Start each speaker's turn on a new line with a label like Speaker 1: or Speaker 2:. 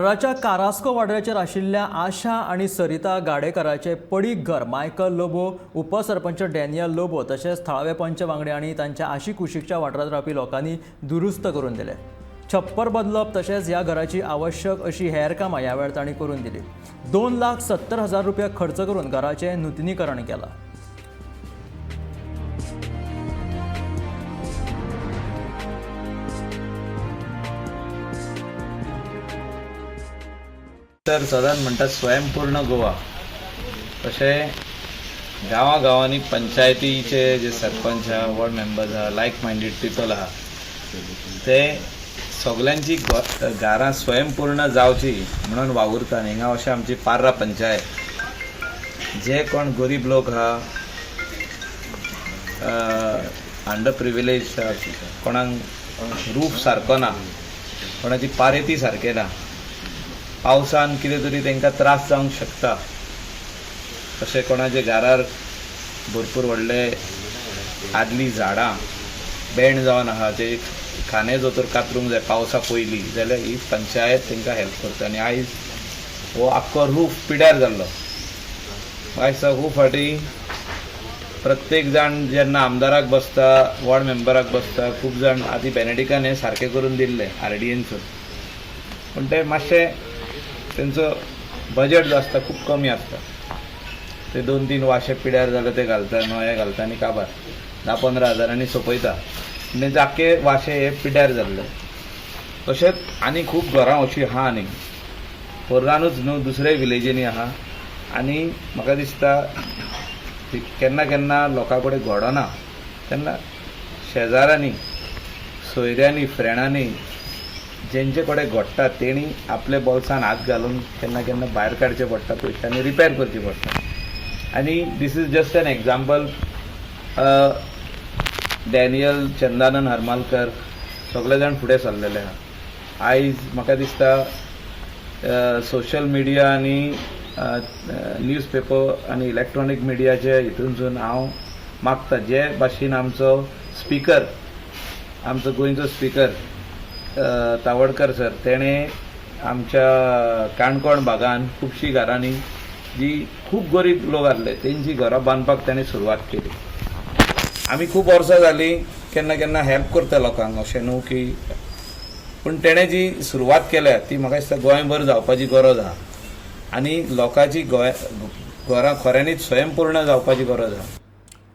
Speaker 1: घराच्या कारास्को वाड्याचेर आशिल्ल्या आशा आणि सरिता गाडेकराचे पडीक घर मायकल लोबो, उपसरपंच डॅनियल लोबो तशेंच थळावे पंच वांगडी आणि तांच्या आशी कुशीकच्या वाठारांत रावपी लोकांनी दुरुस्त करून दिले। छप्पर बदलप तशेंच ह्या घराची आवश्यक अशी हेर कामां ह्या वेळार तांणी करून दिली। 2,70,000 रुपया खर्च करून घराचें नूतनीकरण केलां।
Speaker 2: तर सदांच म्हणटा स्वयंपूर्ण गोवा तशें गांवांनी पंचायतीचे जे सरपंच आहा, वॉर्ड मेंबर्स आहा, लायक मायंडेड पीपल आहा ते सगळ्यांची घरां स्वयंपूर्ण जावची म्हणून वावुरता। हिंगा अशें आमची पार्रा पंचायत जे कोण गरीब लोक आहा, अंडर प्रिविलेज कोणाक रूफ सारको ना, कोणाची पारेती सारके ना, पावसान कितें तरी तांकां त्रास जावंक शकता, तशें कोणाचे घरार भरपूर व्हडले आदली झाडां बँड जावन आहा ते खाने जो तर कातरूंक जाय पावसा पयलीं जाल्यार ही पंचायत तांकां हेल्प करता। आनी आयज हो आख्खो रूफ पिड्यार जाल्लो। आयज खूब फावटी प्रत्येक जाण जेन्ना आमदाराक बसता, वॉर्ड मेंबराक बसता, खूब जाण आदी बेनेडिकान हें सारकें करून दिल्लें RDAनसून, पूण ते मातशें तेंचो बजेट जो आसता खूब कमी आसता। ते 2-3 वाशे पिड्यार जाले ते घालता, नवे घालता आनी काबार 10-15 हजारांनी सोंपयता। तेंचे आख्खे वाशे हे पिड्यार जाल्ले। तशेंच आनी खूब घरां अशीं आहा आनी पोरगानूच न्हू दुसऱ्या विलेजींनी आहा। आनी म्हाका दिसता केन्ना केन्ना लोकां कडेन घडना तेन्ना शेजाऱ्यांनी, सोयऱ्यांनी, फ्रेंडांनी जेंचे कडेन घडटा तेणी आपल्या बोल्सान हात घालून केन्ना केन्ना भायर काडचे पडटा पयशे आनी रिपेर करचे पडटा। आनी this is just an example. Daniel Chandanand Harmalkar सगळे जाण फुडें सरलेले आहा। आयज म्हाका दिसता सोशल मिडिया आनी न्यूज पेपर आनी इलेक्ट्रॉनीक मिडियाचे हितूनसून हांव मागता जे भाशेन आमचो स्पीकर, आमचो गोंयचो स्पीकर तावडकर सर तेणे आमच्या काणकोण भागान खुबशीं घरांनी जी खूब गरीब लोक आसले तेंची घरां बांदपाक ताणें सुरवात केली। आमी खूब वर्सां जालीं केन्ना केन्ना हेल्प करता लोकांक, अशें न्हू की, पूण तेणें जी सुरवात केल्या ती म्हाका दिसता गोंयभर जावपाची गरज आहा आनी लोकांची घरां खऱ्यांनीच स्वयंपूर्ण जावपाची गरज आहा।